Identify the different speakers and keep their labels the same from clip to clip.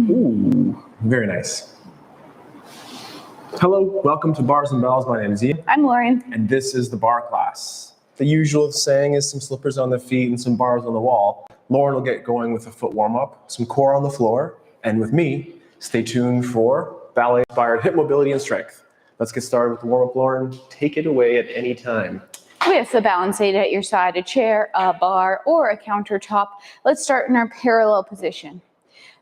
Speaker 1: Ooh, very nice. Hello, welcome to Bars and Bells. My name is Ian.
Speaker 2: I'm Lauren.
Speaker 1: And this is the bar class. The usual saying is some slippers on the feet and some bars on the wall. Lauren will get going with a foot warm-up, some core on the floor, and with me, stay tuned for ballet-inspired hip mobility and strength. Let's get started with the warm-up, Lauren. Take it away at any time.
Speaker 2: With a balance aid at your side, a chair, a bar, or a countertop, let's start in our parallel position.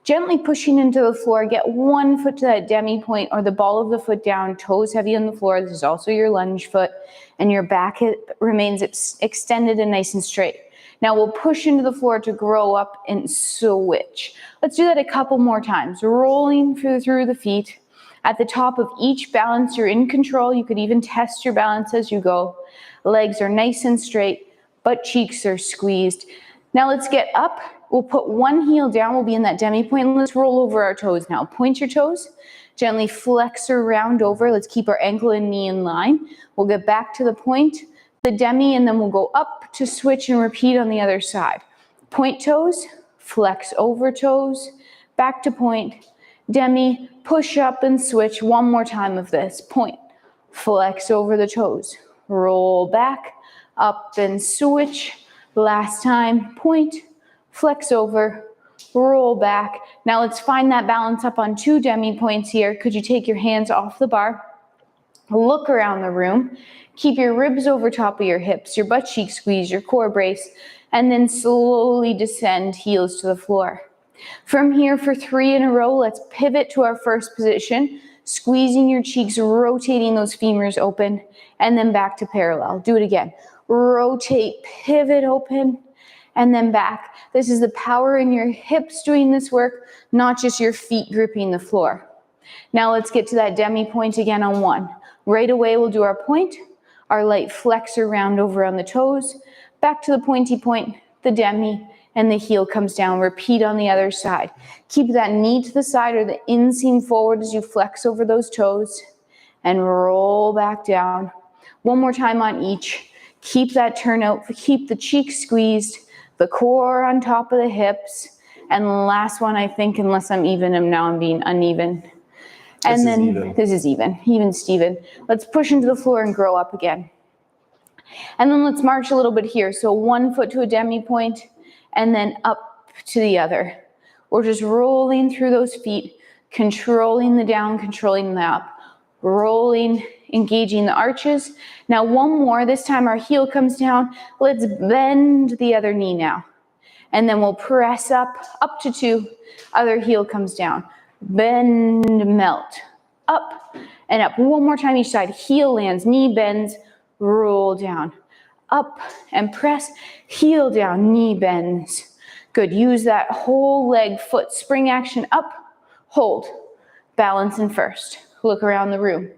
Speaker 2: Gently pushing into the floor, get one foot to that demi point or the ball of the foot down, toes heavy on the floor. This is also your lunge foot, and your back remains extended and nice and straight. Now we'll push into the floor to grow up and switch. Let's do that a couple more times. Rolling through the feet. At the top of each balance, you're in control. You could even test your balance as you go. Legs are nice and straight, butt cheeks are squeezed. Now let's get up. We'll put one heel down. We'll be in that demi point. Let's roll over our toes now. Point your toes. Gently flex or round over. Let's keep our ankle and knee in line. We'll get back to the point, the demi, and then we'll go up to switch and repeat on the other side. Point toes, flex over toes, back to point, demi, push up and switch. One more time of this. Point, flex over the toes, roll back, up and switch. Last time, point, flex over, roll back. Now let's find that balance up on two demi points here. Could you take your hands off the bar? Look around the room. Keep your ribs over top of your hips, your butt cheek squeeze, your core brace, and then slowly descend heels to the floor. From here for 3 in a row, let's pivot to our first position, squeezing your cheeks, rotating those femurs open, and then back to parallel. Do it again. Rotate, pivot open, and then back. This is the power in your hips doing this work, not just your feet gripping the floor. Now let's get to that demi point again on one. Right away, we'll do our point, our light flex around over on the toes, back to the pointy point, the demi, and the heel comes down. Repeat on the other side. Keep that knee to the side or the inseam forward as you flex over those toes and roll back down. One more time on each. Keep that turnout, keep the cheeks squeezed, the core on top of the hips. And last one, I think, unless I'm even, now I'm being uneven. And then this is even Steven. Let's push into the floor and grow up again. And then let's march a little bit here. So one foot to a demi point and then up to the other. We're just rolling through those feet, controlling the down, controlling the up. Rolling, engaging the arches. Now one more, this time our heel comes down. Let's bend the other knee now. And then we'll press up to 2. Other heel comes down. Bend, melt, up and up. One more time each side. Heel lands, knee bends, roll down. Up and press, heel down, knee bends. Good, use that whole leg, foot, spring action, up, hold, balance in first. Look around the room.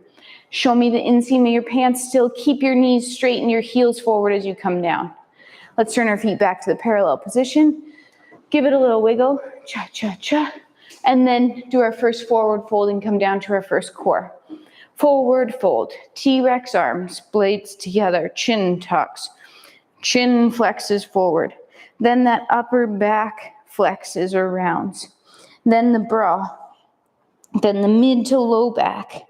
Speaker 2: Show me the inseam of your pants. Still keep your knees straight and your heels forward as you come down. Let's turn our feet back to the parallel position. Give it a little wiggle. Cha-cha-cha. And then do our first forward fold and come down to our first core. Forward fold. T-Rex arms. Blades together. Chin tucks. Chin flexes forward. Then that upper back flexes or rounds. Then the bra. Then the mid to low back.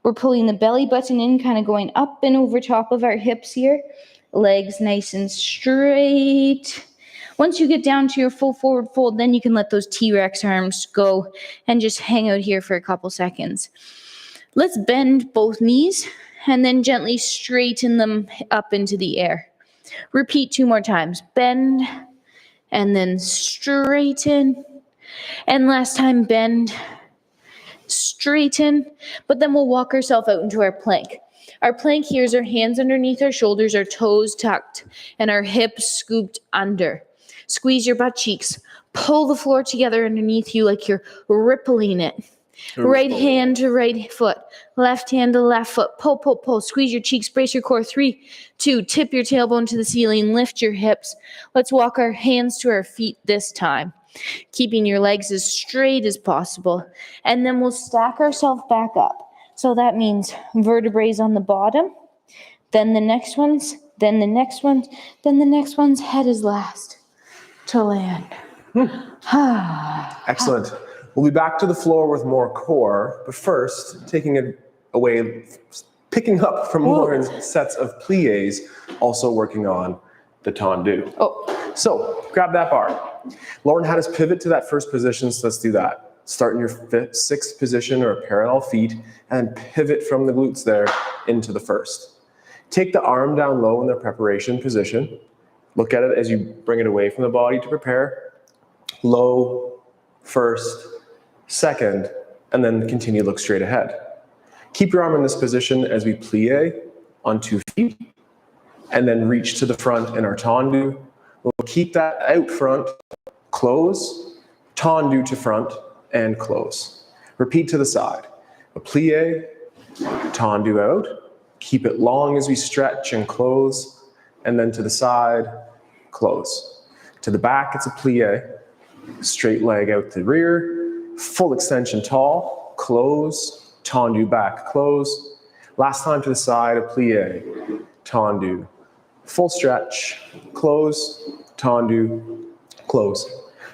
Speaker 2: We're pulling the belly button in, kind of going up and over top of our hips here. Legs nice and straight. Once you get down to your full forward fold, then you can let those T-Rex arms go and just hang out here for a couple seconds. Let's bend both knees and then gently straighten them up into the air. Repeat 2 more times. Bend and then straighten. And last time, bend, straighten, but then we'll walk ourselves out into our plank. Our plank here is our hands underneath our shoulders, our toes tucked, and our hips scooped under. Squeeze your butt cheeks. Pull the floor together underneath you like you're rippling it. Right hand to right foot. Left hand to left foot. Pull, pull, pull. Squeeze your cheeks. Brace your core. 3, 2. Tip your tailbone to the ceiling. Lift your hips. Let's walk our hands to our feet this time. Keeping your legs as straight as possible. And then we'll stack ourselves back up. So that means vertebrae on the bottom, then the next ones, then the next ones, then the next one's head is last to land.
Speaker 1: Excellent. We'll be back to the floor with more core, but first, taking it away, picking up from Lauren's sets of pliés, also working on the tendu. So, grab that bar. Lauren had us pivot to that first position, so let's do that. Start in your sixth position or parallel feet, and pivot from the glutes there into the first. Take the arm down low in the preparation position. Look at it as you bring it away from the body to prepare. Low, first, second, and then continue to look straight ahead. Keep your arm in this position as we plie on 2 feet, and then reach to the front in our tendu. We'll keep that out front, close, tendu to front, and close. Repeat to the side. A plie, tendu out, keep it long as we stretch and close, and then to the side, close. To the back, it's a plie, straight leg out the rear, full extension tall, close, tendu back, close. Last time to the side, a plie, tendu, full stretch, close, tendu, close.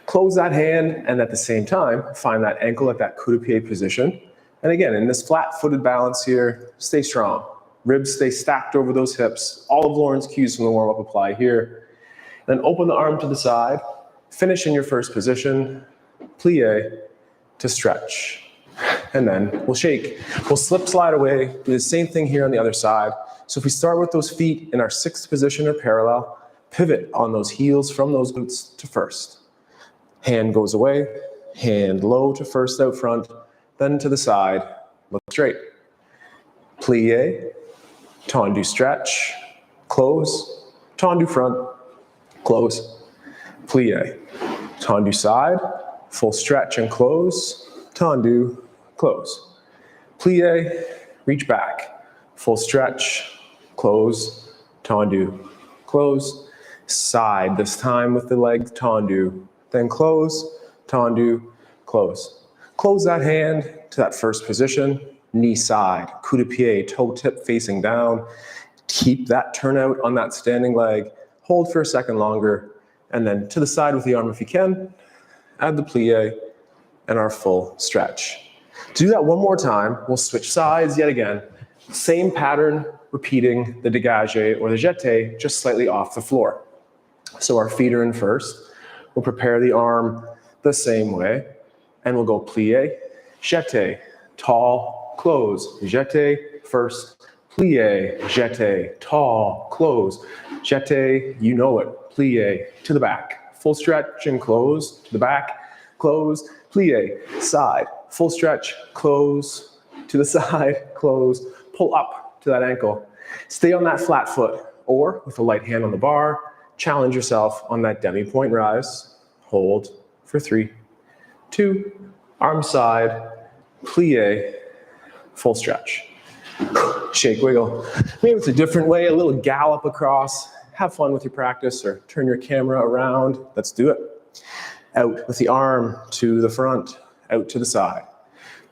Speaker 1: Close that hand, and at the same time, find that ankle at that coup de pied position. And again, in this flat-footed balance here, stay strong. Ribs stay stacked over those hips. All of Lauren's cues from the warm-up apply here. Then open the arm to the side. Finish in your first position. Plie to stretch. And then we'll shake. We'll slip slide away. Do the same thing here on the other side. So if we start with those feet in our sixth position or parallel, pivot on those heels from those glutes to first. Hand goes away, hand low to first out front, then to the side, look straight. Plie, tendu stretch, close, tendu front, close, plie. Tendu side, full stretch and close, tendu, close. Plie, reach back, full stretch, close, tendu, close. Side, this time with the leg tendu, then close, tendu, close. Close that hand to that first position, knee side, coup de pied, toe tip facing down. Keep that turnout on that standing leg. Hold for a second longer, and then to the side with the arm if you can. Add the plie and our full stretch. To do that one more time, we'll switch sides yet again. Same pattern, repeating the dégagé or the jeté, just slightly off the floor. So our feet are in first. We'll prepare the arm the same way, and we'll go plie, jeté, tall, close, jeté, first, plie, jeté, tall, close, jeté, you know it, plie, to the back, full stretch and close, to the back, close, plie, side, full stretch, close, to the side, close, pull up to that ankle. Stay on that flat foot, or with the light hand on the bar, challenge yourself on that demi-point rise. Hold for 3, 2, arm side, plie, full stretch. Shake, wiggle. Maybe it's a different way, a little gallop across. Have fun with your practice, or turn your camera around. Let's do it. Out with the arm to the front, out to the side.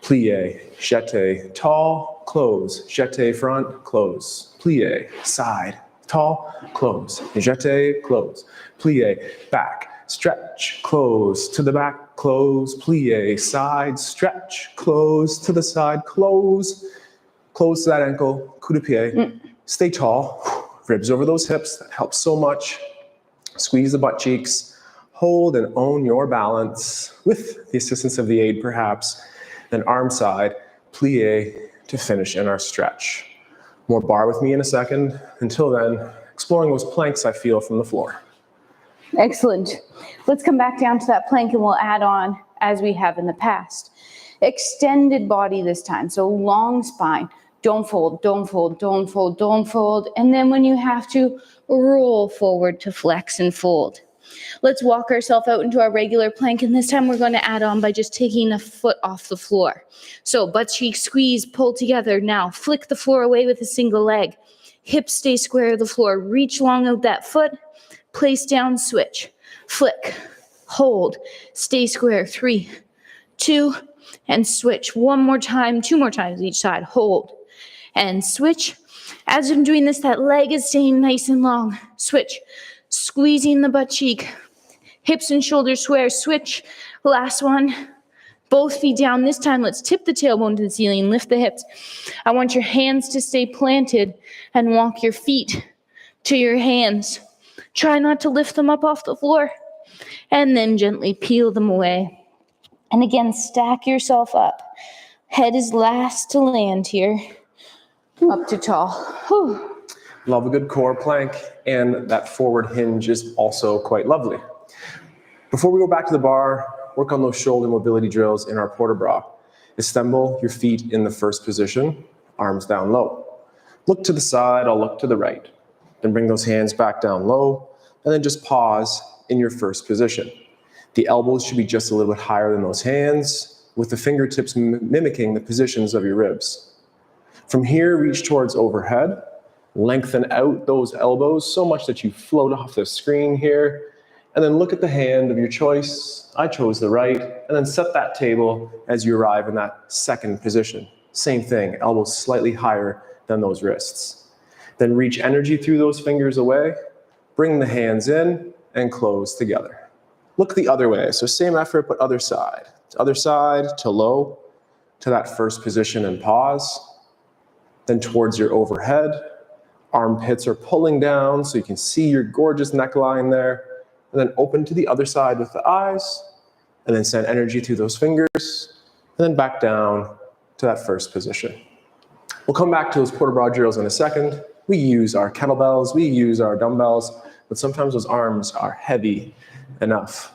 Speaker 1: Plie, jeté, tall, close, jeté, front, close. Plie, side, tall, close, jeté, close, plie, back, stretch, close, to the back, close, plie, side, stretch, close, to the side, close to that ankle, coup de pied, stay tall, ribs over those hips, that helps so much, squeeze the butt cheeks, hold and own your balance, with the assistance of the aid perhaps, then arm side, plie, to finish in our stretch. More bar with me in a second. Until then, exploring those planks I feel from the floor.
Speaker 2: Excellent. Let's come back down to that plank and we'll add on as we have in the past. Extended body this time, so long spine. Don't fold, don't fold, don't fold, don't fold. And then when you have to, roll forward to flex and fold. Let's walk ourselves out into our regular plank, and this time we're going to add on by just taking a foot off the floor. So butt cheeks squeeze, pull together. Now flick the floor away with a single leg. Hips stay square to the floor. Reach long out that foot. Place down, switch. Flick, hold, stay square. 3, 2, and switch. One more time, 2 more times each side. Hold and switch. As I'm doing this, that leg is staying nice and long. Switch. Squeezing the butt cheek. Hips and shoulders square. Switch. Last one. Both feet down. This time, let's tip the tailbone to the ceiling, lift the hips. I want your hands to stay planted and walk your feet to your hands. Try not to lift them up off the floor. And then gently peel them away. And again, stack yourself up. Head is last to land here. Up to tall. Whew.
Speaker 1: Love a good core plank, and that forward hinge is also quite lovely. Before we go back to the bar, work on those shoulder mobility drills in our port de bras. Assemble your feet in the first position, arms down low. Look to the side, I'll look to the right. Then bring those hands back down low, and then just pause in your first position. The elbows should be just a little bit higher than those hands, with the fingertips mimicking the positions of your ribs. From here, reach towards overhead. Lengthen out those elbows so much that you float off the screen here. And then look at the hand of your choice. I chose the right. And then set that table as you arrive in that second position. Same thing, elbows slightly higher than those wrists. Then reach energy through those fingers away. Bring the hands in and close together. Look the other way. So same effort, but other side. Other side to low, to that first position and pause. Then towards your overhead. Armpits are pulling down so you can see your gorgeous neckline there. And then open to the other side with the eyes, and then send energy through those fingers, and then back down to that first position. We'll come back to those port de bras drills in a second. We use our kettlebells, we use our dumbbells, but sometimes those arms are heavy enough.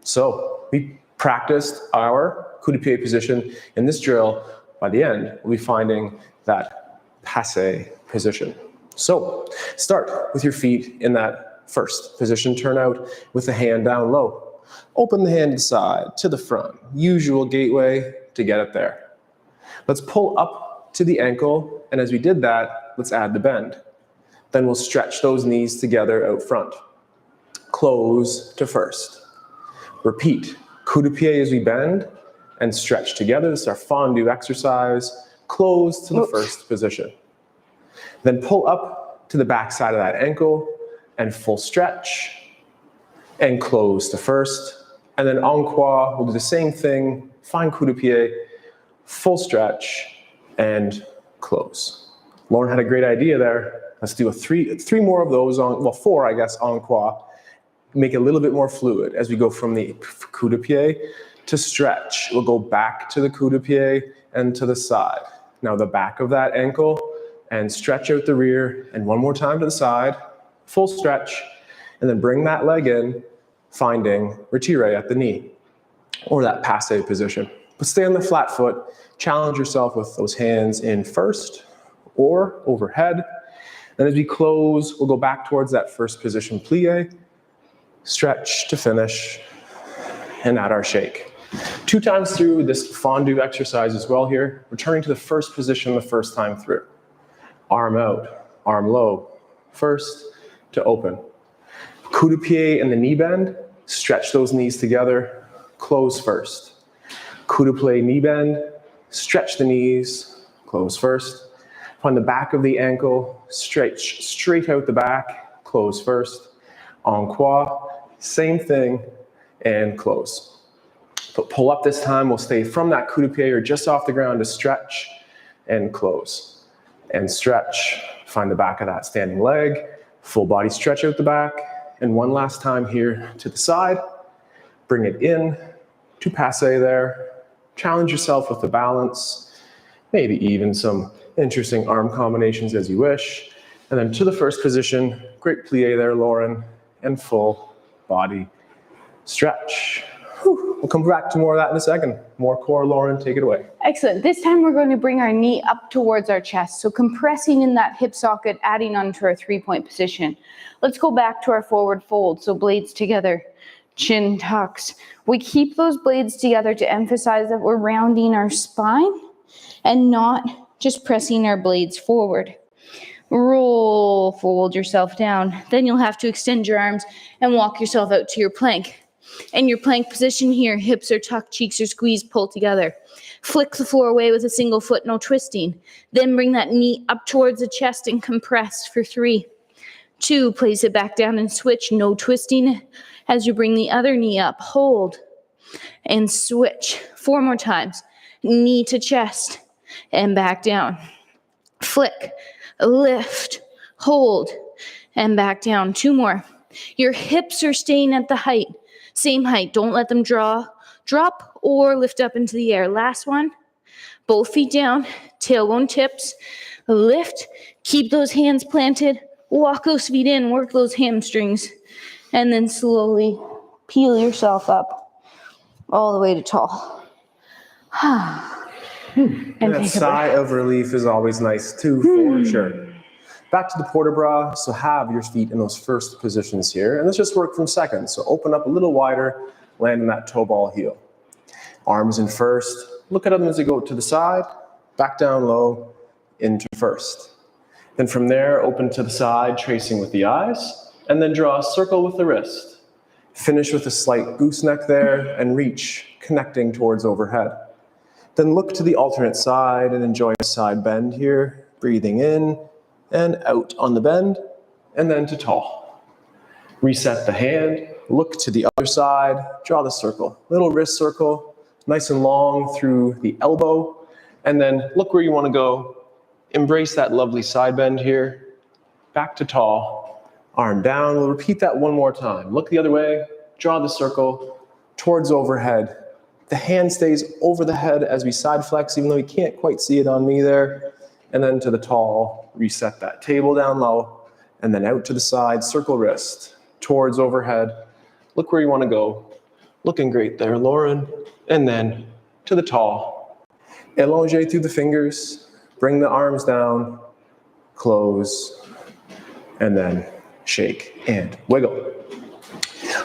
Speaker 1: So we practiced our coup de pied position in this drill. By the end, we'll be finding that passe position. So start with your feet in that first position, turn out with the hand down low. Open the hand to the side, to the front. Usual gateway to get it there. Let's pull up to the ankle, and as we did that, let's add the bend. Then we'll stretch those knees together out front. Close to first. Repeat. Coup de pied as we bend and stretch together. This is our fondue exercise. Close to the first position. Then pull up to the back side of that ankle, and full stretch, and close to first. And then en croix, we'll do the same thing, find coup de pied, full stretch, and close. Lauren had a great idea there. Let's do three more of those, four, I guess, en croix. Make it a little bit more fluid as we go from the coup de pied to stretch. We'll go back to the coup de pied and to the side. Now the back of that ankle, and stretch out the rear, and one more time to the side. Full stretch, and then bring that leg in, finding retire at the knee, or that passe position. But stay on the flat foot, challenge yourself with those hands in first, or overhead. Then as we close, we'll go back towards that first position plie, stretch to finish, and add our shake. 2 times through this fondue exercise as well here, returning to the first position the first time through. Arm out, arm low, first, to open. Coup de pied and the knee bend, stretch those knees together, close first. Coup de pied, knee bend, stretch the knees, close first. Find the back of the ankle, stretch straight out the back, close first. En croix, same thing, and close. But pull up this time, we'll stay from that coup de pied or just off the ground to stretch and close. And stretch, find the back of that standing leg, full body stretch out the back, and one last time here to the side. Bring it in to passe there. Challenge yourself with the balance, maybe even some interesting arm combinations as you wish. And then to the first position, great plie there, Lauren, and full body stretch. We'll come back to more of that in a second. More core, Lauren, take it away.
Speaker 2: Excellent. This time we're going to bring our knee up towards our chest. So compressing in that hip socket, adding onto our 3-point position. Let's go back to our forward fold. So blades together, chin tucks. We keep those blades together to emphasize that we're rounding our spine and not just pressing our blades forward. Roll, fold yourself down. Then you'll have to extend your arms and walk yourself out to your plank. In your plank position here, hips are tucked, cheeks are squeezed, pull together. Flick the floor away with a single foot, no twisting. Then bring that knee up towards the chest and compress for 3, 2, place it back down and switch, no twisting. As you bring the other knee up, hold. and switch. 4 more times. Knee to chest and back down. Flick, lift, hold, and back down. 2 more. Your hips are staying at the height, same height. Don't let them drop or lift up into the air. Last one. Both feet down, tailbone tips, lift, keep those hands planted, walk those feet in, work those hamstrings, and then slowly peel yourself up all the way to tall. And
Speaker 1: that sigh of relief is always nice too, for sure. Back to the port de bras, so have your feet in those first positions here, and let's just work from second. So open up a little wider, land in that toe ball heel. Arms in first, look at them as they go to the side, back down low, into first. Then from there, open to the side, tracing with the eyes, and then draw a circle with the wrist. Finish with a slight gooseneck there, and reach, connecting towards overhead. Then look to the alternate side and enjoy a side bend here, breathing in and out on the bend, and then to tall. Reset the hand, look to the other side, draw the circle. Little wrist circle, nice and long through the elbow, and then look where you want to go. Embrace that lovely side bend here. Back to tall, arm down. We'll repeat that one more time. Look the other way, draw the circle towards overhead. The hand stays over the head as we side flex, even though you can't quite see it on me there. And then to the tall, reset that table down low, and then out to the side, circle wrist, towards overhead. Look where you want to go. Looking great there, Lauren. And then to the tall. Elongate through the fingers, bring the arms down, close, and then shake and wiggle.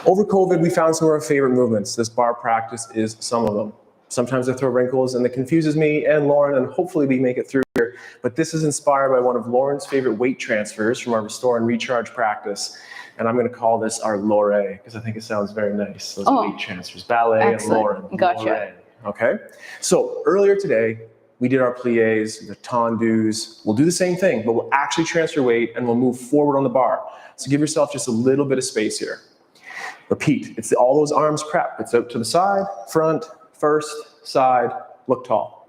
Speaker 1: Over COVID, we found some of our favorite movements. This bar practice is some of them. Sometimes I throw wrinkles and it confuses me and Lauren, and hopefully we make it through here. But this is inspired by one of Lauren's favorite weight transfers from our Restore and Recharge practice. And I'm going to call this our Lore, because I think it sounds very nice. Those weight transfers. Ballet
Speaker 2: excellent.
Speaker 1: And Lauren.
Speaker 2: Gotcha.
Speaker 1: Lore. Okay? So earlier today, we did our pliés, the tendus. We'll do the same thing, but we'll actually transfer weight and we'll move forward on the bar. So give yourself just a little bit of space here. Repeat. It's all those arms prep. It's out to the side, front, first, side, look tall.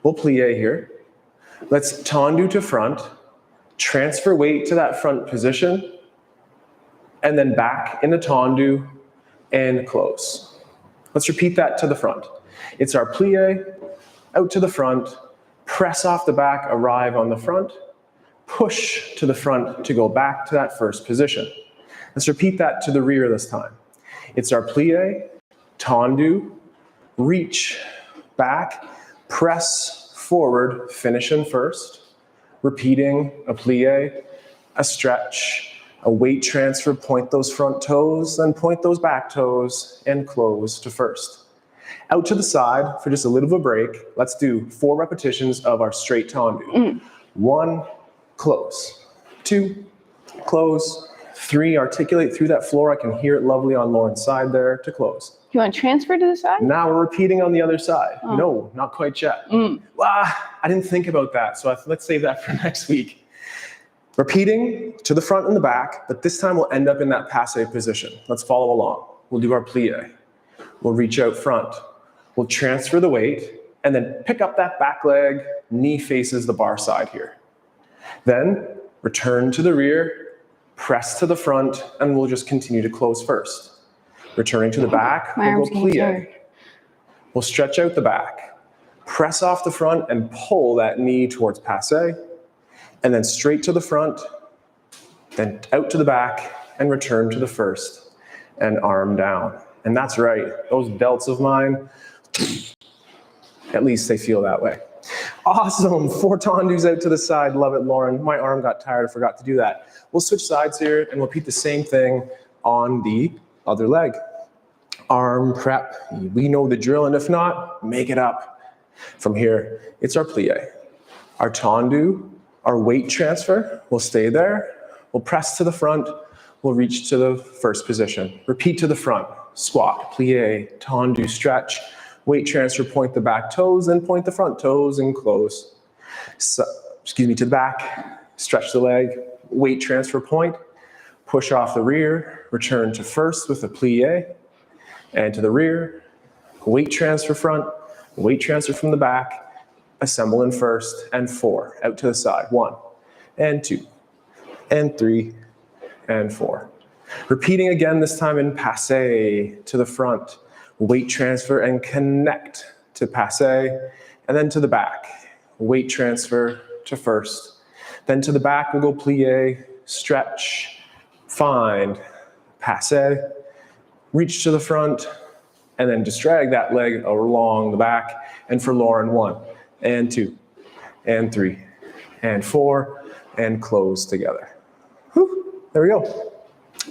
Speaker 1: We'll plie here. Let's tendu to front, transfer weight to that front position, and then back into tendu and close. Let's repeat that to the front. It's our plie, out to the front, press off the back, arrive on the front, push to the front to go back to that first position. Let's repeat that to the rear this time. It's our plie, tendu, reach, back, press forward, finish in first, repeating a plie, a stretch, a weight transfer, point those front toes, then point those back toes, and close to first. Out to the side for just a little bit of a break. Let's do 4 repetitions of our straight tendu. 1, close. 2, close. 3, articulate through that floor. I can hear it lovely on Lauren's side there, to close.
Speaker 2: You want to transfer to the side?
Speaker 1: Now we're repeating on the other side. No, not quite yet. I didn't think about that, so let's save that for next week. Repeating to the front and the back, but this time we'll end up in that passe position. Let's follow along. We'll do our plie. We'll reach out front. We'll transfer the weight, and then pick up that back leg, knee faces the bar side here. Then return to the rear, press to the front, and we'll just continue to close first. Returning to the back, we'll go plie. We'll stretch out the back, press off the front, and pull that knee towards passe, and then straight to the front, then out to the back, and return to the first, and arm down. And that's right, those delts of mine, at least they feel that way. Awesome, 4 tendus out to the side, love it, Lauren. My arm got tired, I forgot to do that. We'll switch sides here and repeat the same thing on the other leg. Arm prep, we know the drill, and if not, make it up. From here, it's our plie. Our tendu, our weight transfer, we'll stay there. We'll press to the front, we'll reach to the first position. Repeat to the front, squat, plie, tendu, stretch, weight transfer, point the back toes, then point the front toes and close. To the back, stretch the leg, weight transfer point, push off the rear, return to first with a plie, and to the rear, weight transfer front, weight transfer from the back, assemble in first, and 4, out to the side, 1, and 2, and 3, and 4. Repeating again, this time in passe to the front, weight transfer and connect to passe, and then to the back, weight transfer to first, then to the back we'll go plie, stretch, find, passe, reach to the front, and then just drag that leg along the back, and for Lauren, 1, and 2, and 3, and 4, and close together. Whew, there we go.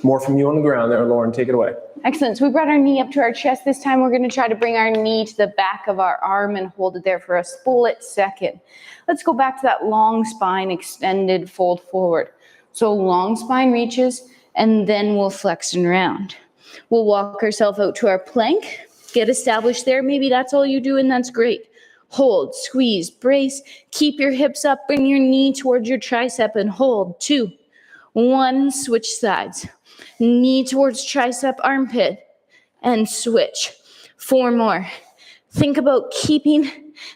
Speaker 1: More from you on the ground there, Lauren, take it away.
Speaker 2: Excellent. So we brought our knee up to our chest. This time we're going to try to bring our knee to the back of our arm and hold it there for a split second. Let's go back to that long spine, extended fold forward. So long spine reaches, and then we'll flex and round. We'll walk ourselves out to our plank, get established there. Maybe that's all you do, and that's great. Hold, squeeze, brace, keep your hips up, bring your knee towards your tricep and hold. 2, 1, switch sides. Knee towards tricep, armpit, and switch. 4 more. Think about keeping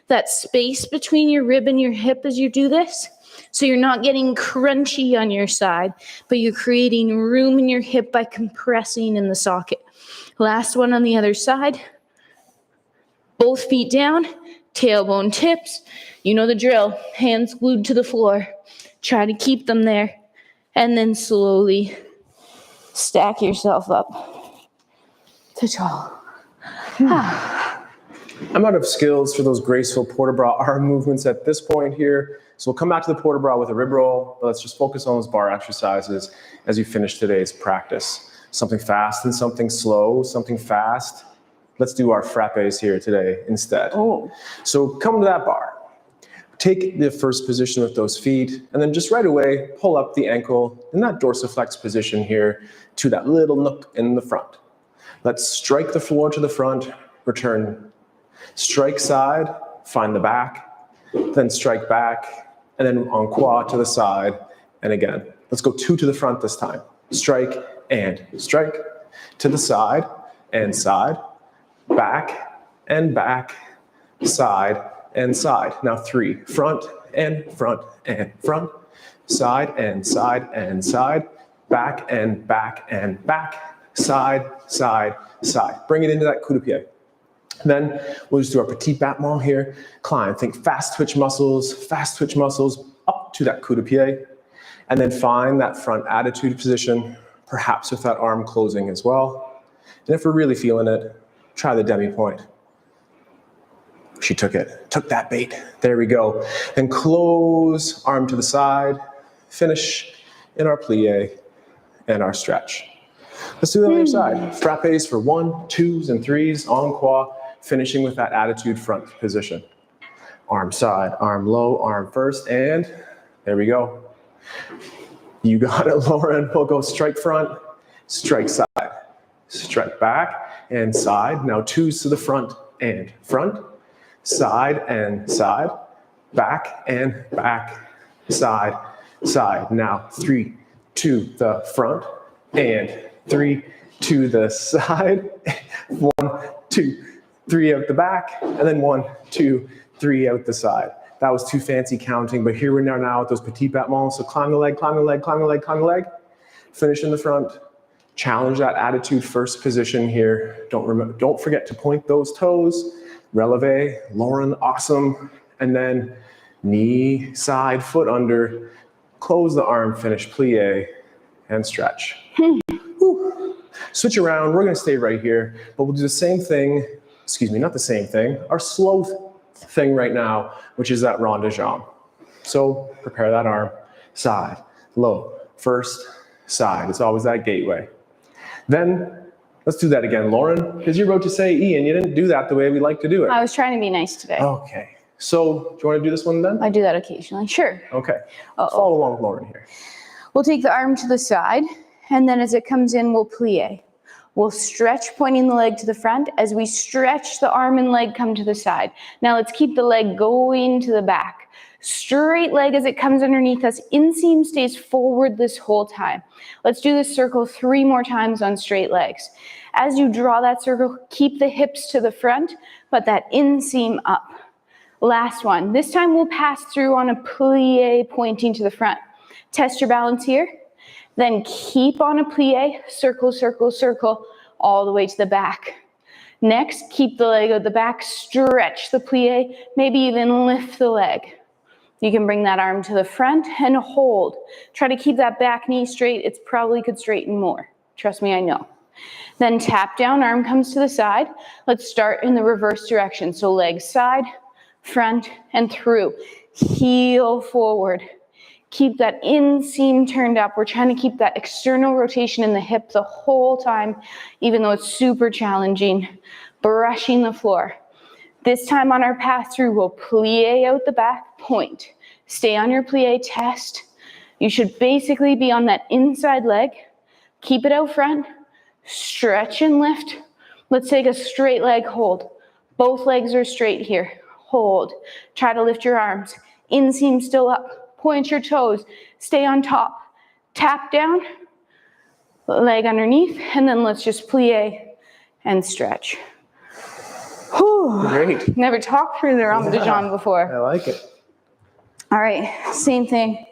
Speaker 2: that space between your rib and your hip as you do this. So you're not getting crunchy on your side, but you're creating room in your hip by compressing in the socket. Last one on the other side. Both feet down, tailbone tips. You know the drill. Hands glued to the floor. Try to keep them there. And then slowly stack yourself up to tall.
Speaker 1: I'm out of skills for those graceful port de bras arm movements at this point here. So we'll come back to the port de bras with a rib roll, but let's just focus on those bar exercises as you finish today's practice. Something fast and something slow, something fast. Let's do our frappes here today instead.
Speaker 2: Oh.
Speaker 1: So come to that bar. Take the first position with those feet, and then just right away, pull up the ankle in that dorsiflex position here to that little nook in the front. Let's strike the floor to the front, return. Strike side, find the back, then strike back, and then en croix to the side, and again. Let's go 2 to the front this time. Strike and strike, to the side, back, and back, side, and side. Now 3, front, and front, and front, side, and side, and side, back, and back, and back, side, side, side. Bring it into that coup de pied. Then we'll just do our petit battement here. Climb, think fast twitch muscles, up to that coup de pied. And then find that front attitude position, perhaps with that arm closing as well. And if we're really feeling it, try the demi-point. She took that bait. There we go. Then close, arm to the side, finish in our plie and our stretch. Let's do that on your side. Frappes for 1, 2s, and 3s, en croix, finishing with that attitude front position. Arm side, arm low, arm first, and there we go. You got it, Lauren. We'll go strike front, strike side, strike back, and side. Now 2s to the front and front, side and side, back and back, side, side. Now 3 to the front and 3 to the side. 1, 2, 3 out the back, and then 1, 2, 3 out the side. That was too fancy counting, but here we are now with those petit battements. So climb the leg, climb the leg, climb the leg, climb the leg. Finish in the front. Challenge that attitude first position here. Don't forget to point those toes. Releve, Lauren, awesome. And then knee, side, foot under. Close the arm, finish plie, and stretch. Switch around, we're gonna stay right here, but we'll do the same thing, not the same thing, our slow thing right now, which is that rond de jambe. So prepare that arm, side, low, first, side. It's always that gateway. Then let's do that again, Lauren, because you're about to say Ian, you didn't do that the way we like to do it.
Speaker 2: I was trying to be nice today.
Speaker 1: Okay, so do you want to do this one then?
Speaker 2: I do that occasionally, sure.
Speaker 1: Okay, follow along with Lauren here.
Speaker 2: We'll take the arm to the side, and then as it comes in, we'll plie. We'll stretch, pointing the leg to the front. As we stretch, the arm and leg come to the side. Now let's keep the leg going to the back. Straight leg as it comes underneath us. Inseam stays forward this whole time. Let's do this circle 3 more times on straight legs. As you draw that circle, keep the hips to the front, but that inseam up. Last one. This time we'll pass through on a plie pointing to the front. Test your balance here. Then keep on a plie, circle, circle, circle, all the way to the back. Next, keep the leg at the back, stretch the plie, maybe even lift the leg. You can bring that arm to the front and hold. Try to keep that back knee straight. It's probably could straighten more. Trust me, I know. Then tap down, arm comes to the side. Let's start in the reverse direction. So legs side, front, and through. Heel forward. Keep that inseam turned up. We're trying to keep that external rotation in the hip the whole time, even though it's super challenging. Brushing the floor. This time on our path through, we'll plie out the back, point. Stay on your plie, test. You should basically be on that inside leg. Keep it out front. Stretch and lift. Let's take a straight leg hold. Both legs are straight here. Hold. Try to lift your arms. Inseam still up. Point your toes. Stay on top. Tap down. Leg underneath. And then let's just plie and stretch. Whew.
Speaker 1: Great.
Speaker 2: Never talked through the ramadan before.
Speaker 1: I like it.
Speaker 2: All right, same thing,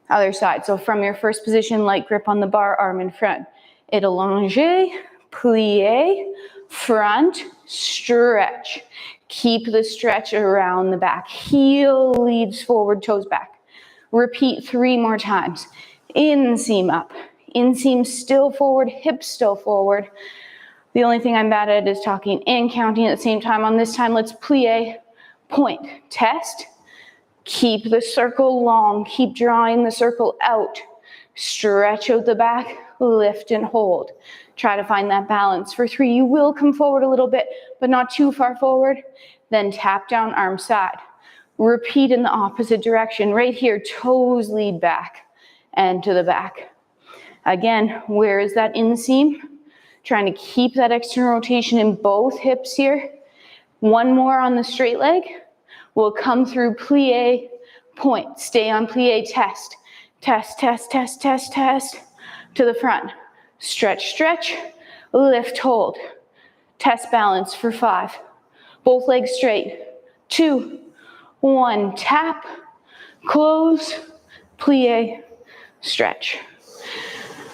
Speaker 2: other side. So from your first position, light grip on the bar, arm in front. Et allongé, plie, front, stretch. Keep the stretch around the back. Heel leads forward, toes back. Repeat 3 more times. Inseam up. Inseam still forward, hips still forward. The only thing I'm bad at is talking and counting at the same time. On this time, let's plie, point, test. Keep the circle long. Keep drawing the circle out. Stretch out the back, lift and hold. Try to find that balance. For 3, you will come forward a little bit, but not too far forward. Then tap down, arm side. Repeat in the opposite direction. Right here, toes lead back and to the back. Again, where is that inseam? Trying to keep that external rotation in both hips here. 1 more on the straight leg. We'll come through plie, point. Stay on plie, test. Test, test, test, test, test. To the front. Stretch, stretch. Lift, hold. Test balance for 5. Both legs straight. 2, 1. Tap, close, plie, stretch.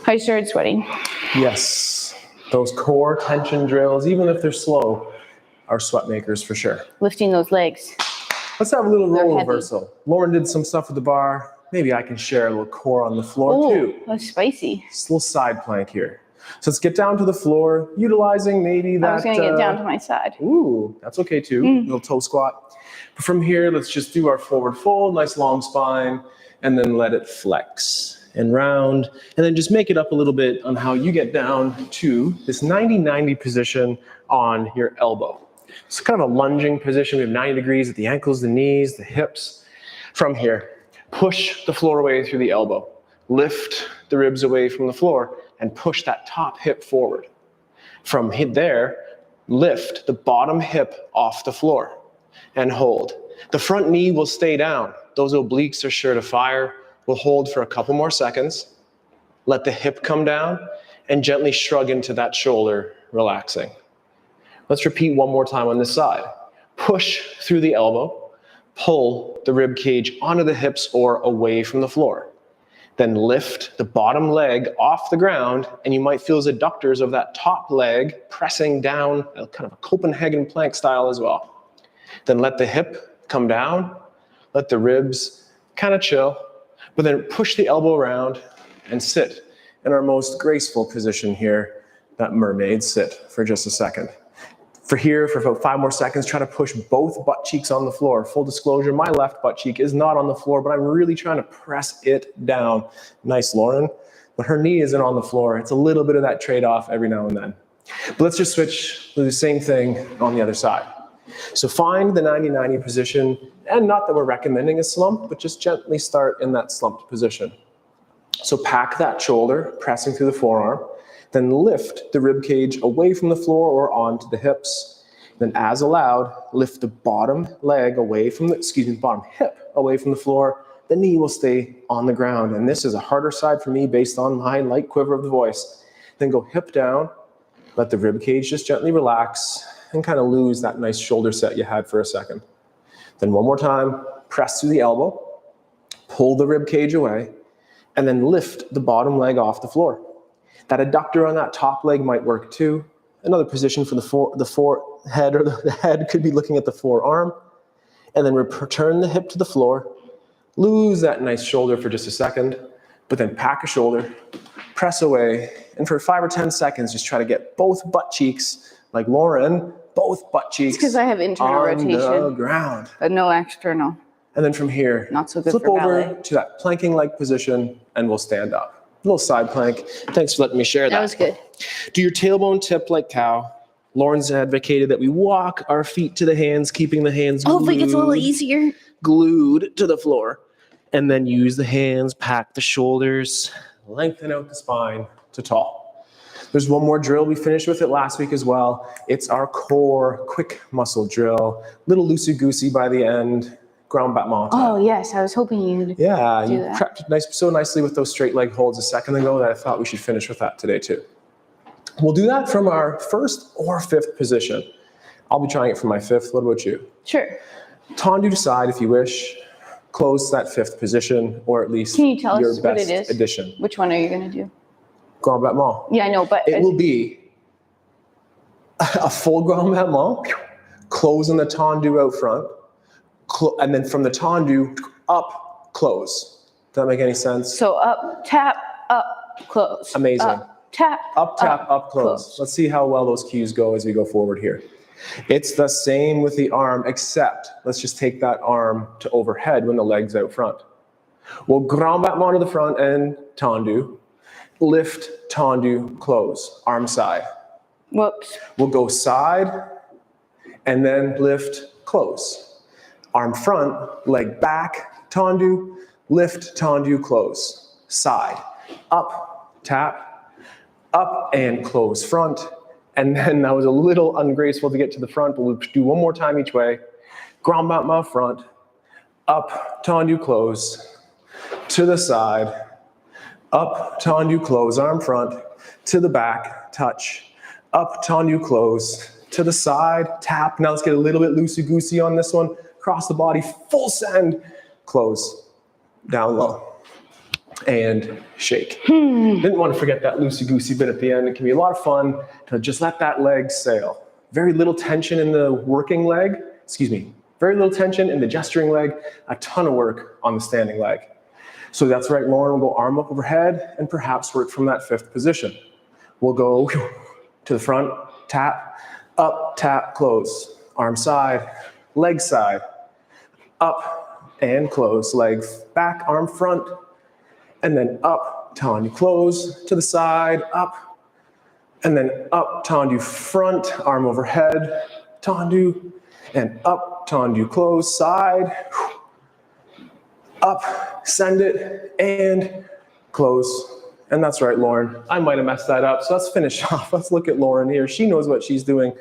Speaker 2: I started sweating.
Speaker 1: Yes. Those core tension drills, even if they're slow, are sweat makers for sure.
Speaker 2: Lifting those legs.
Speaker 1: Let's have a little
Speaker 2: They're
Speaker 1: role
Speaker 2: heavy.
Speaker 1: reversal. Lauren did some stuff with the bar. Maybe I can share a little core on the floor too.
Speaker 2: That's spicy.
Speaker 1: Just a little side plank here. So let's get down to the floor, utilizing maybe that.
Speaker 2: I was going to get down to my side.
Speaker 1: Ooh, that's okay too. Little toe squat. But from here, let's just do our forward fold, nice long spine, and then let it flex and round, and then just make it up a little bit on how you get down to this 90-90 position on your elbow. It's kind of a lunging position. We have 90 degrees at the ankles, the knees, the hips. From here, push the floor away through the elbow. Lift the ribs away from the floor and push that top hip forward. From there, lift the bottom hip off the floor and hold. The front knee will stay down. Those obliques are sure to fire. We'll hold for a couple more seconds. Let the hip come down and gently shrug into that shoulder, relaxing. Let's repeat 1 more time on this side. Push through the elbow, pull the rib cage onto the hips or away from the floor. Then lift the bottom leg off the ground, and you might feel the adductors of that top leg pressing down, kind of a Copenhagen plank style as well. Then let the hip come down, let the ribs kind of chill, but then push the elbow around and sit in our most graceful position here, that mermaid sit, for just a second. For about 5 more seconds, try to push both butt cheeks on the floor. Full disclosure, my left butt cheek is not on the floor, but I'm really trying to press it down. Nice, Lauren. But her knee isn't on the floor. It's a little bit of that trade-off every now and then. But let's just switch, do the same thing on the other side. So find the 90-90 position, and not that we're recommending a slump, but just gently start in that slumped position. So pack that shoulder, pressing through the forearm, then lift the rib cage away from the floor or onto the hips. Then as allowed, lift the bottom leg away from the, bottom hip away from the floor. The knee will stay on the ground. And this is a harder side for me based on my light quiver of the voice. Then go hip down, let the rib cage just gently relax and kind of lose that nice shoulder set you had for a second. Then one more time, press through the elbow, pull the rib cage away, and then lift the bottom leg off the floor. That adductor on that top leg might work too. Another position for the forehead, or the head could be looking at the forearm. And then return the hip to the floor. Lose that nice shoulder for just a second, but then pack a shoulder, press away, and for 5 or 10 seconds, just try to get both butt cheeks, like Lauren, both butt cheeks
Speaker 2: because I have internal
Speaker 1: on
Speaker 2: rotation,
Speaker 1: the ground.
Speaker 2: but no external.
Speaker 1: And then from here,
Speaker 2: Not so good
Speaker 1: flip
Speaker 2: for
Speaker 1: over
Speaker 2: ballet.
Speaker 1: to that planking leg position, and we'll stand up. A little side plank. Thanks for letting me share that.
Speaker 2: That was good.
Speaker 1: Do your tailbone tip like cow. Lauren's advocated that we walk our feet to the hands, keeping the hands
Speaker 2: Hopefully it gets a little easier.
Speaker 1: glued to the floor. And then use the hands, pack the shoulders, lengthen out the spine to tall. There's one more drill. We finished with it last week as well. It's our core quick muscle drill. Little loosey-goosey by the end. Grand battement.
Speaker 2: Oh, yes. I was hoping you'd
Speaker 1: Yeah,
Speaker 2: do
Speaker 1: you
Speaker 2: that.
Speaker 1: prepped so nicely with those straight leg holds a second ago that I thought we should finish with that today too. We'll do that from our first or fifth position. I'll be trying it from my fifth. What about you?
Speaker 2: Sure.
Speaker 1: Tendu to side if you wish. Close that fifth position, or at least
Speaker 2: Can you tell
Speaker 1: your
Speaker 2: us what
Speaker 1: best
Speaker 2: it is?
Speaker 1: addition.
Speaker 2: Which one are you going to do?
Speaker 1: Grand battement.
Speaker 2: Yeah, I know, but
Speaker 1: It will be a full grand battement, closing the tendu out front, and then from the tendu up, close. Does that make any sense?
Speaker 2: so up, tap, up, close.
Speaker 1: Amazing.
Speaker 2: Up, tap,
Speaker 1: Up, tap, up, close. Let's see how well those cues go as we go forward here. It's the same with the arm, except let's just take that arm to overhead when the leg's out front. We'll grand battement to the front and tendu. Lift, tendu, close. Arm side.
Speaker 2: Whoops.
Speaker 1: We'll go side and then lift, close. Arm front, leg back, tendu, lift, tendu, close. Side. Up, tap, up and close front. And then that was a little ungraceful to get to the front, but we'll do one more time each way. Grand battement front, up, tendu, close, to the side, up, tendu, close, arm front, to the back, touch, up, tendu, close, to the side, tap. Now let's get a little bit loosey-goosey on this one. Across the body, full send, close, down low, and shake. Didn't want to forget that loosey-goosey bit at the end. It can be a lot of fun to just let that leg sail. Very little tension in the working leg, very little tension in the gesturing leg, a ton of work on the standing leg. So that's right, Lauren will go arm up overhead and perhaps work from that fifth position. We'll go to the front, tap, up, tap, close, arm side, leg side, up and close, leg back, arm front, and then up, tendu, close, to the side, up, and then up, tendu, front, arm overhead, tendu, and up, tendu, close, side, up, send it, and close. And that's right, Lauren. I might have messed that up, so let's finish off. Let's look at Lauren here. She knows what she's doing.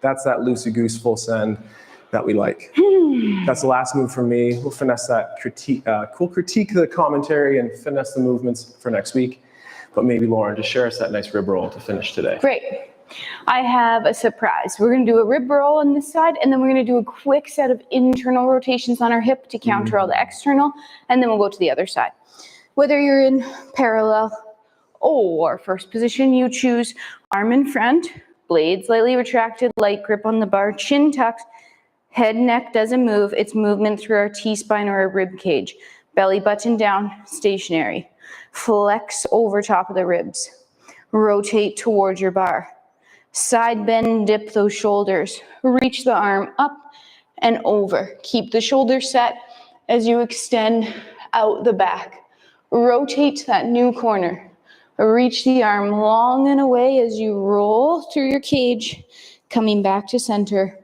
Speaker 1: That's that loosey-goose full send that we like. That's the last move for me. We'll finesse that critique. We'll critique the commentary and finesse the movements for next week. But maybe Lauren, just share us that nice rib roll to finish today.
Speaker 2: Great. I have a surprise. We're going to do a rib roll on this side, and then we're going to do a quick set of internal rotations on our hip to counter all the external, and then we'll go to the other side. Whether you're in parallel or first position, you choose arm in front, blade slightly retracted, light grip on the bar, chin tucked, head, neck doesn't move. It's movement through our T-spine or our rib cage. Belly button down, stationary. Flex over top of the ribs. Rotate towards your bar. Side bend, dip those shoulders. Reach the arm up and over. Keep the shoulders set as you extend out the back. Rotate to that new corner. Reach the arm long and away as you roll through your cage, coming back to center,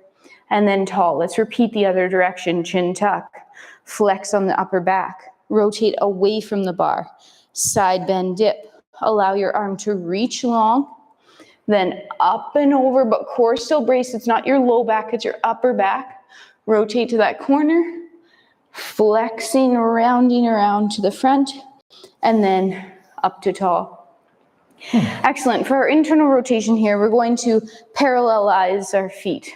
Speaker 2: and then tall. Let's repeat the other direction. Chin tuck. Flex on the upper back. Rotate away from the bar. Side bend, dip. Allow your arm to reach long, then up and over, but core still braced. It's not your low back, it's your upper back. Rotate to that corner. flexing, rounding around to the front, and then up to tall. Excellent. For our internal rotation here, we're going to parallelize our feet.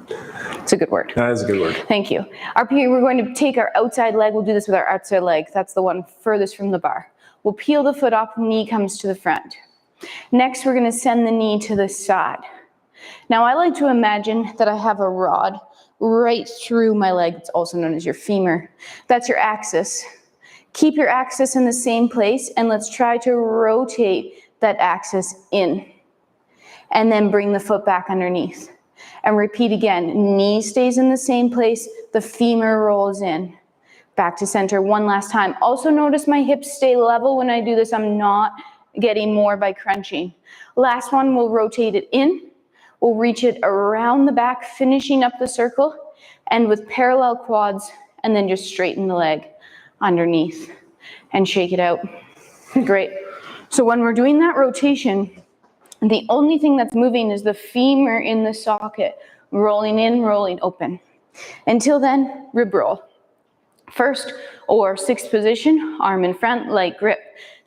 Speaker 2: It's a good word.
Speaker 1: That is a good word.
Speaker 2: Thank you. We're going to take our outside leg. We'll do this with our outside leg. That's the one furthest from the bar. We'll peel the foot up, knee comes to the front. Next, we're going to send the knee to the side. Now, I like to imagine that I have a rod right through my leg. It's also known as your femur. That's your axis. Keep your axis in the same place, and let's try to rotate that axis in. And then bring the foot back underneath. And repeat again. Knee stays in the same place. The femur rolls in. Back to center one last time. Also notice my hips stay level when I do this. I'm not getting more by crunching. Last one, we'll rotate it in. We'll reach it around the back, finishing up the circle. And with parallel quads, and then just straighten the leg underneath and shake it out. Great. So when we're doing that rotation, the only thing that's moving is the femur in the socket, rolling in, rolling open. Until then, rib roll. First or sixth position, arm in front, light grip.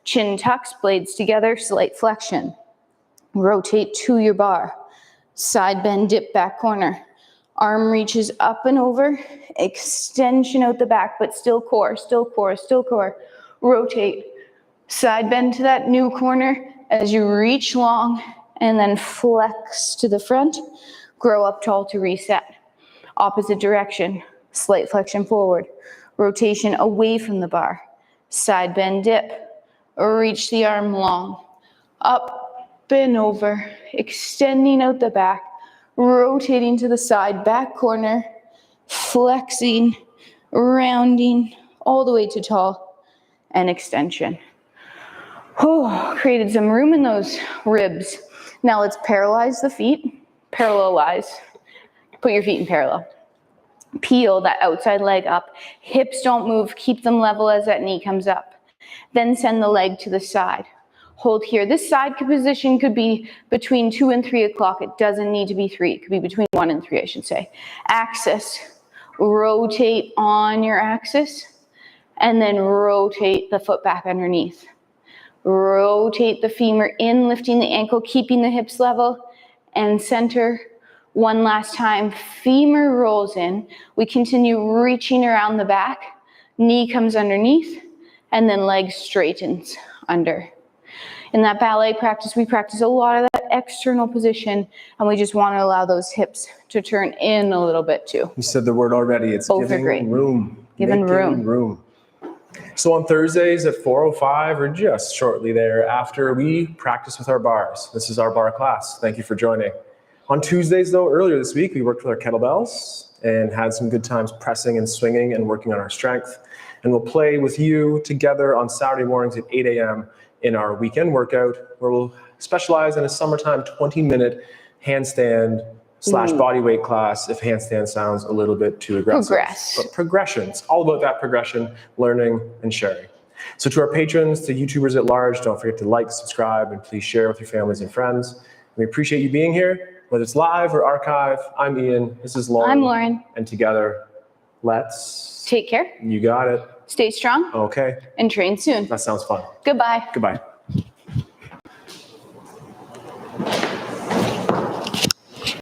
Speaker 2: Chin tucks, blades together, slight flexion. Rotate to your bar. Side bend, dip, back corner. Arm reaches up and over, extension out the back, but still core, still core, still core. Rotate. Side bend to that new corner as you reach long, and then flex to the front. Grow up tall to reset. Opposite direction, slight flexion forward. Rotation away from the bar. Side bend, dip. Reach the arm long. Up and over. Extending out the back. Rotating to the side, back corner. Flexing. Rounding. All the way to tall. And extension. Oh, created some room in those ribs. Now let's parallelize the feet. Parallelize. Put your feet in parallel. Peel that outside leg up. Hips don't move. Keep them level as that knee comes up. Then send the leg to the side. Hold here. This side position could be between 2 and 3 o'clock. It doesn't need to be 3. It could be between 1 and 3, I should say. Axis. Rotate on your axis. And then rotate the foot back underneath. Rotate the femur in, lifting the ankle, keeping the hips level. And center. One last time, femur rolls in. We continue reaching around the back. Knee comes underneath, and then leg straightens under. In that ballet practice, we practice a lot of that external position, and we just want to allow those hips to turn in a little bit too.
Speaker 1: You said the word already. It's
Speaker 2: Both
Speaker 1: giving
Speaker 2: are great.
Speaker 1: room.
Speaker 2: Giving
Speaker 1: Making room. So on Thursdays at 4:05 or just shortly thereafter, we practice with our bars. This is our bar class. Thank you for joining. On Tuesdays, though, earlier this week, we worked with our kettlebells and had some good times pressing and swinging and working on our strength. And we'll play with you together on Saturday mornings at 8 a.m. in our weekend workout, where we'll specialize in a summertime 20-minute handstand / bodyweight class if handstand sounds a little bit too aggressive. But progressions, all about that progression, learning, and sharing. So to our patrons, to YouTubers at large, don't forget to like, subscribe, and please share with your families and friends. We appreciate you being here. Whether it's live or archive, I'm Ian, this is Lauren.
Speaker 2: I'm Lauren.
Speaker 1: And together, let's...
Speaker 2: Take care.
Speaker 1: You got it.
Speaker 2: Stay strong.
Speaker 1: Okay.
Speaker 2: And train soon.
Speaker 1: That sounds fun.
Speaker 2: Goodbye.
Speaker 1: Goodbye.